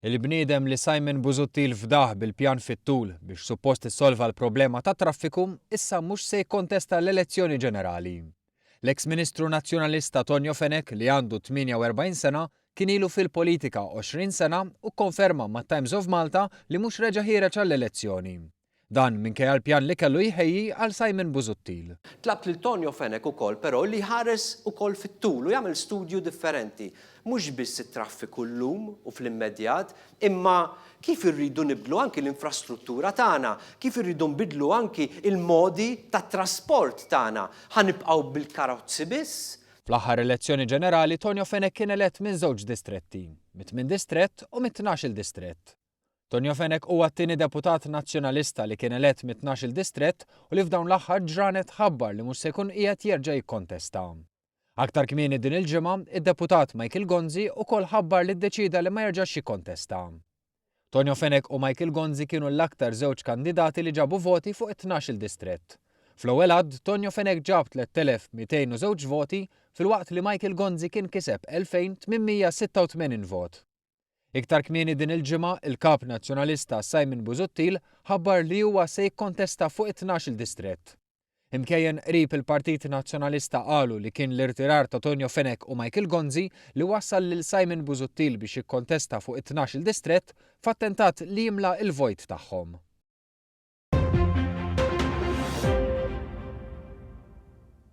Il-bniedem li Simon Busuttil fdaħ bil-pjan fit-tul biex suppost issolva l-problema ta' traffiku issa mhux se jikkontesta l-elezzjoni ġenerali. L-eks Ministru Nazzjonalista Tonio Fenek li għandu 48 sena kien ilu fil-politika 20 sena u konferma ma' Times of Malta li mhux reġa' ħireġ għall-elezzjoni. Dan minkejja l-pjan li kellu jħejji għal Simon Busuttil. Tlabt lil Tonio Fenek ukoll però li ħares ukoll fit-tul u jagħmel studju differenti. Mhux biss it-traffiku llum u fl-immedjat, imma kif irridu nibdlu anki l-infrastruttura tagħna, kif irridu nbidlu anki il-modi tat-trasport tagħna. Ħanibqgħu bil-karozzi biss? Fl-aħħar elezzjoni ġenerali Tonio Fenek kien elett minn żewġ distretti, mit-8 distrett u mit-12 distrett. Tonio Fenek huwa t-tieni deputat nazzjonalista li kien elett mit-12 distrett u li f'dawn l-aħħar ġranet ħabbar li mhux se jkun qiegħed jerġa' jikkontesta. Aktar kmieni din il-ġimgħa, id-deputat Michael Gonzi wkoll ħabbar li ddeċida li ma jerġax jikkontesta. Tonio Fenek u Michael Gonzi kienu l-aktar żewġ kandidati li ġabu voti fuq it-12 distrett. Fl-ewwel għadd Tonio Fenek ġab 3202 voti filwaqt li Michael Gonzi kien kiseb 2886 vot. Iktar kmieni din il-ġimgħa, il-kap nazzjonalista Simon Busuttil ħabbar li huwa se jikkontesta fuq it-12 distrett. Imkejjen qrib il-Partit Nazzjonalista qalu li kien l-irtirar ta' Tonio Fenek u Michael Gonzi li wassal lil Simon Busuttil biex jikkontesta fuq it-12 distrett f'attentat li jimla il-vojt tagħhom.